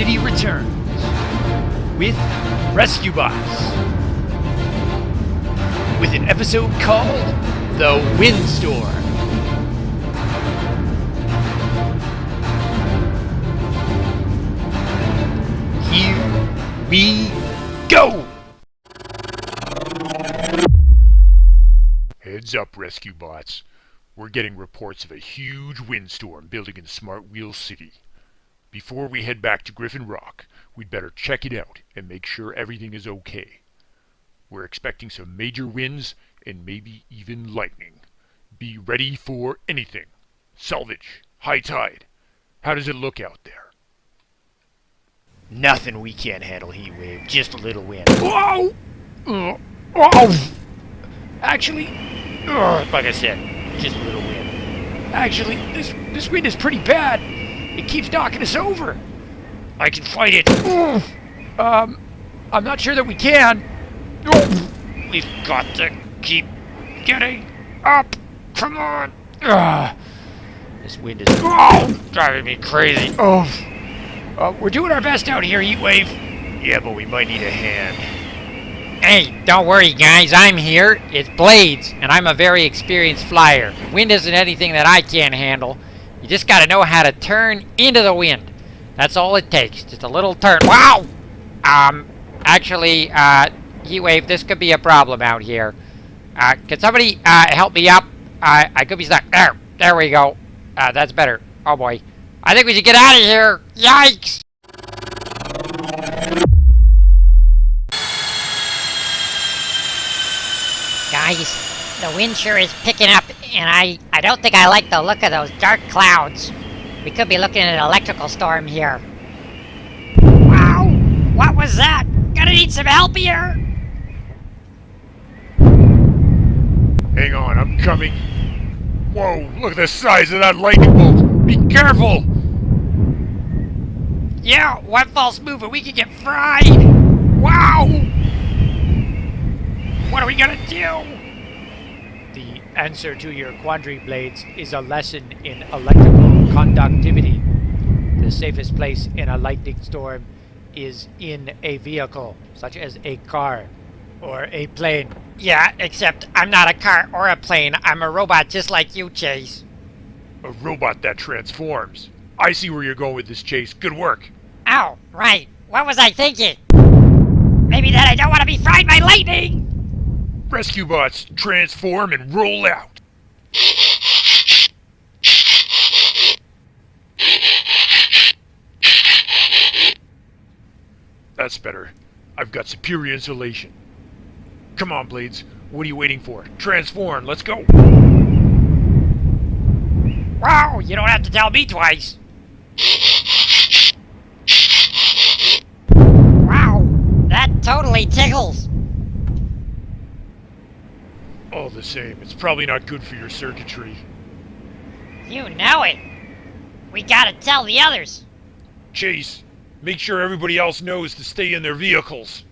City returns with Rescue Bots, with an episode called The Windstorm. Here we go! Heads up, Rescue Bots. We're getting reports of a huge windstorm building in Smart Wheel City. Before we head back to Griffin Rock, we'd better check it out and make sure everything is okay. We're expecting some major winds and maybe even lightning. Be ready for anything. Salvage, high tide. How does it look out there? Nothing we can't handle, Heatwave. Just a little wind. Whoa! Actually, like I said, just a little wind. Actually, this wind is pretty bad. It keeps knocking us over. I can fight it. I'm not sure that we can. We've got to keep getting up. Come on. This wind is driving me crazy. We're doing our best out here, Heatwave. Yeah, but we might need a hand. Hey, don't worry, guys. I'm here. It's Blades, and I'm a very experienced flyer. Wind isn't anything that I can't handle. You just gotta know how to turn into the wind. That's all it takes. Just a little turn. Wow! Actually, Heatwave, this could be a problem out here. Can somebody, help me up? I could be stuck. There we go. That's better. Oh boy. I think we should get out of here. Yikes! Guys, the wind sure is picking up, and I don't think I like the look of those dark clouds. We could be looking at an electrical storm here. Wow! What was that? Gonna need some help here? Hang on, I'm coming. Whoa, look at the size of that lightning bolt. Be careful! Yeah, one false move and we could get fried! Wow! What are we gonna do? The answer to your quandary, Blades, is a lesson in electrical conductivity. The safest place in a lightning storm is in a vehicle, such as a car or a plane. Yeah, except I'm not a car or a plane. I'm a robot just like you, Chase. A robot that transforms. I see where you're going with this, Chase. Good work. Oh, right. What was I thinking? Maybe that I don't want to be fried by lightning! Rescue Bots, transform and roll out. That's better. I've got superior insulation. Come on, Blades. What are you waiting for? Transform. Let's go. Wow, you don't have to tell me twice. Wow, that totally tickles. All the same, it's probably not good for your circuitry. You know it. We gotta tell the others. Chase, make sure everybody else knows to stay in their vehicles.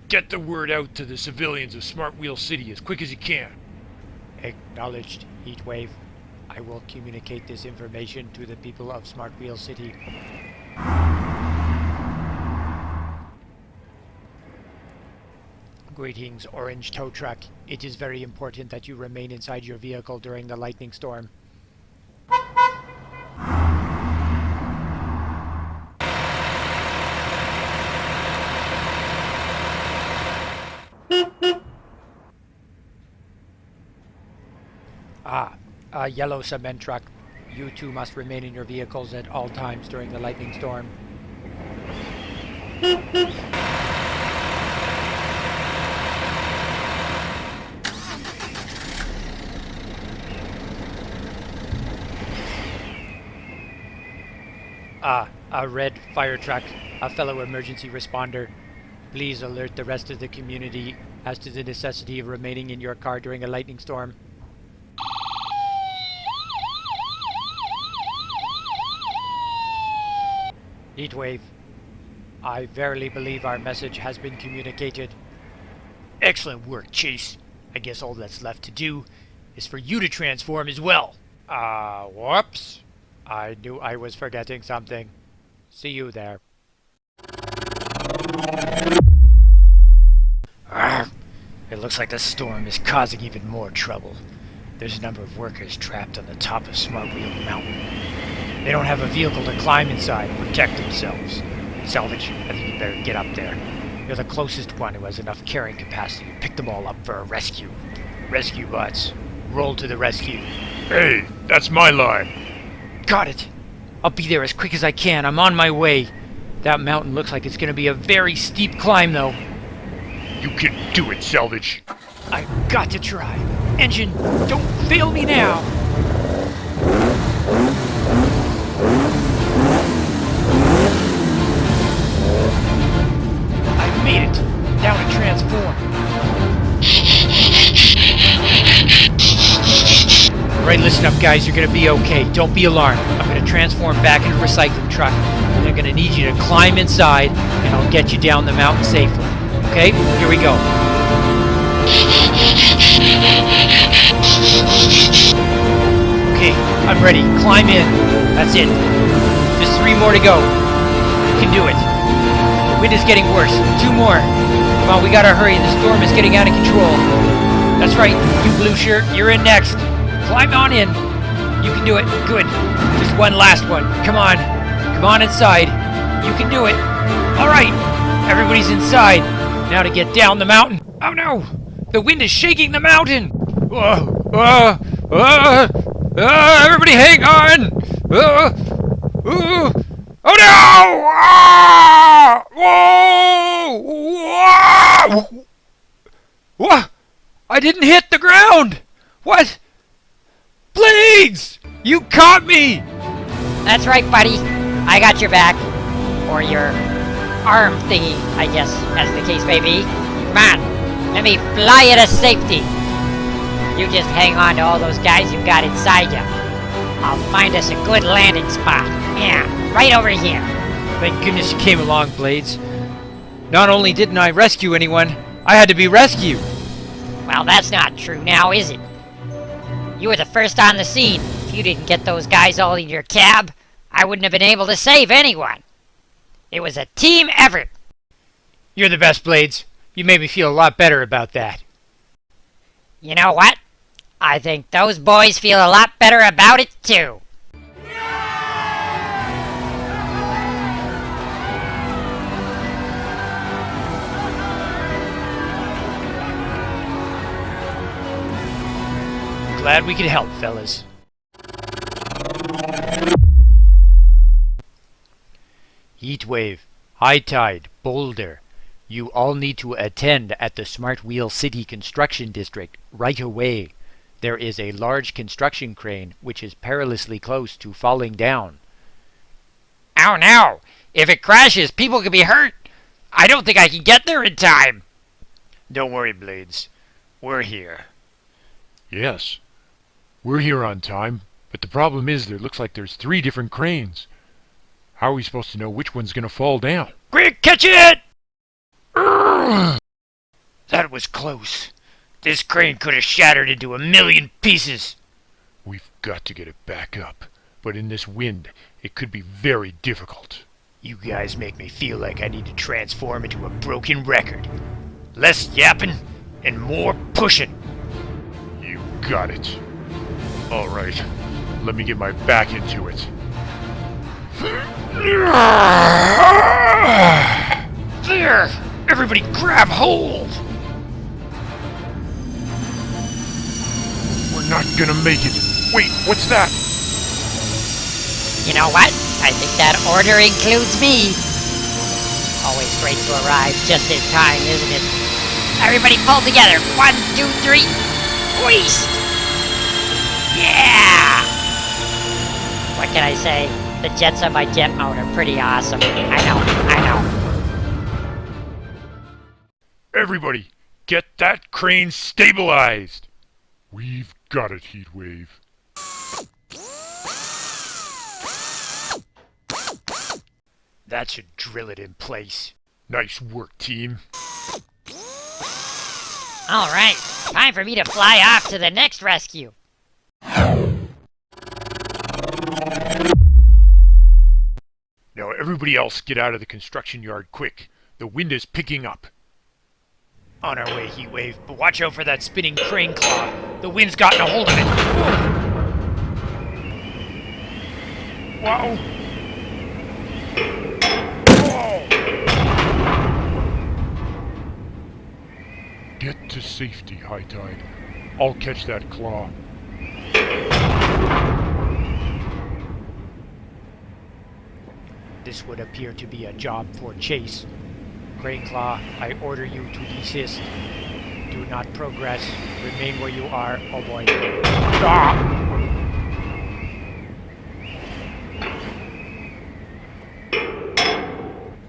Get the word out to the civilians of Smart Wheel City as quick as you can. Acknowledged, Heatwave. I will communicate this information to the people of Smart Wheel City. Greetings, Orange Tow Truck. It is very important that you remain inside your vehicle during the lightning storm. Yellow cement truck. You two must remain in your vehicles at all times during the lightning storm. A red fire truck, a fellow emergency responder. Please alert the rest of the community as to the necessity of remaining in your car during a lightning storm. Heatwave, I verily believe our message has been communicated. Excellent work, Chase. I guess all that's left to do is for you to transform as well. Whoops. I knew I was forgetting something. See you there. It looks like the storm is causing even more trouble. There's a number of workers trapped on the top of Smart Wheel Mountain. They don't have a vehicle to climb inside and protect themselves. Salvage, I think you better get up there. You're the closest one who has enough carrying capacity to pick them all up for a rescue. Rescue bots. Roll to the rescue. Hey, that's my line. Got it. I'll be there as quick as I can. I'm on my way. That mountain looks like it's going to be a very steep climb, though. You can do it, Salvage. I've got to try. Engine, don't fail me now. I've made it. Now to transform. Alright, listen up, guys. You're gonna be okay. Don't be alarmed. I'm gonna transform back into a recycling truck. And I'm gonna need you to climb inside, and I'll get you down the mountain safely. Okay? Here we go. Okay, I'm ready. Climb in. That's it. Just 3 more to go. You can do it. The wind is getting worse. 2 more. Come on, we gotta hurry. The storm is getting out of control. That's right. You blue shirt, you're in next. Climb on in. You can do it. Good. Just one last one. Come on. Come on inside. You can do it. All right. Everybody's inside. Now to get down the mountain. Oh no! The wind is shaking the mountain. Everybody hang on. Oh no! Whoa! What? I didn't hit the ground. What? Blades! You caught me! That's right, buddy. I got your back. Or your arm thingy, I guess, as the case may be. Come on, let me fly you to safety. You just hang on to all those guys you've got inside you. I'll find us a good landing spot. Yeah, right over here. Thank goodness you came along, Blades. Not only didn't I rescue anyone, I had to be rescued. Well, that's not true now, is it? You were the first on the scene. If you didn't get those guys all in your cab, I wouldn't have been able to save anyone. It was a team effort. You're the best, Blades. You made me feel a lot better about that. You know what? I think those boys feel a lot better about it, too. Glad we could help, fellas. Heatwave, High Tide, Boulder. You all need to attend at the Smart Wheel City Construction District right away. There is a large construction crane which is perilously close to falling down. Oh no! If it crashes, people could be hurt! I don't think I can get there in time! Don't worry, Blades. We're here. Yes. We're here on time, but the problem is there looks like there's 3 different cranes. How are we supposed to know which one's gonna fall down? Quick, catch it! That was close. This crane could have shattered into 1,000,000 pieces. We've got to get it back up, but in this wind, it could be very difficult. You guys make me feel like I need to transform into a broken record. Less yapping and more pushing. You got it. All right, let me get my back into it. There! Everybody grab hold! We're not gonna make it. Wait, what's that? You know what? I think that order includes me. Always great to arrive just in time, isn't it? Everybody pull together. 1, 2, 3. Hoist! Yeah! What can I say? The jets on my jet mode are pretty awesome. I know. Everybody, get that crane stabilized. We've got it, Heatwave. That should drill it in place. Nice work, team. All right, time for me to fly off to the next rescue. Now everybody else get out of the construction yard quick. The wind is picking up. On our way, Heatwave, but watch out for that spinning crane claw. The wind's gotten a hold of it. Wow. Get to safety, High Tide. I'll catch that claw. This would appear to be a job for Chase. Crane Claw, I order you to desist. Do not progress. Remain where you are. Oh boy. Ah!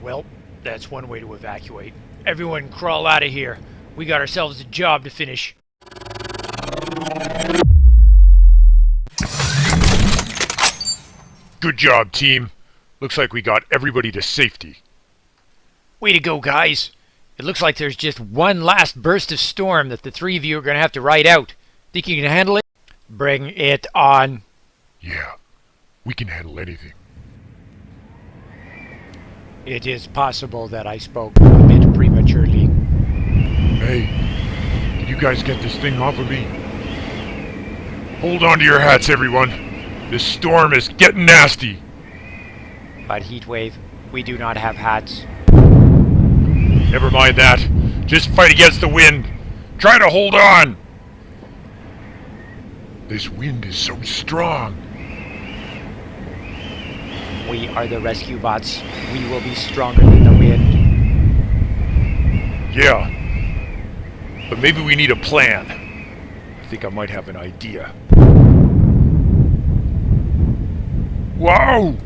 Well, that's one way to evacuate. Everyone crawl out of here. We got ourselves a job to finish. Good job, team. Looks like we got everybody to safety. Way to go, guys. It looks like there's just one last burst of storm that the three of you are going to have to ride out. Think you can handle it? Bring it on. Yeah, we can handle anything. It is possible that I spoke a bit prematurely. Hey, can you guys get this thing off of me? Hold on to your hats, everyone. This storm is getting nasty. But Heatwave, we do not have hats. Never mind that. Just fight against the wind. Try to hold on. This wind is so strong. We are the rescue bots. We will be stronger than the wind. Yeah. But maybe we need a plan. I think I might have an idea. Whoa!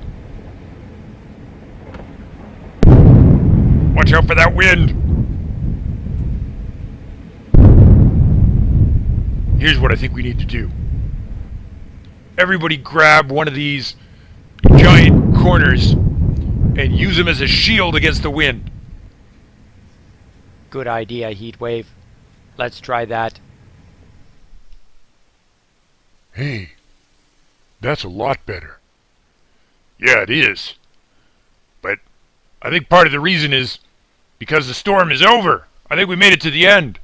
Watch out for that wind! Here's what I think we need to do. Everybody grab one of these giant corners and use them as a shield against the wind. Good idea, Heatwave. Let's try that. Hey, that's a lot better. Yeah, it is. But I think part of the reason is because the storm is over. I think we made it to the end.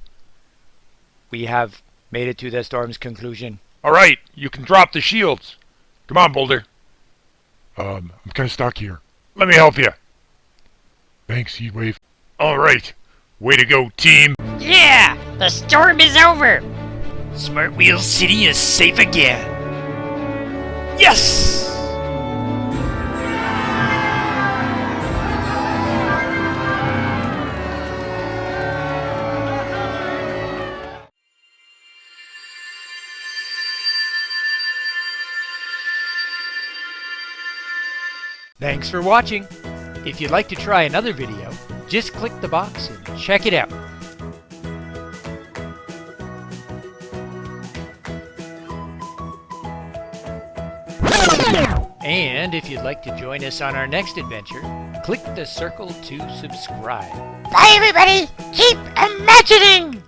We have made it to the storm's conclusion. All right, you can drop the shields. Come on, Boulder. I'm kind of stuck here. Let me help you. Thanks, Heatwave. All right. Way to go, team. Yeah! The storm is over! Smart Wheel City is safe again. Yes! Thanks for watching. If you'd like to try another video, just click the box and check it out. And if you'd like to join us on our next adventure, click the circle to subscribe. Bye, everybody! Keep imagining!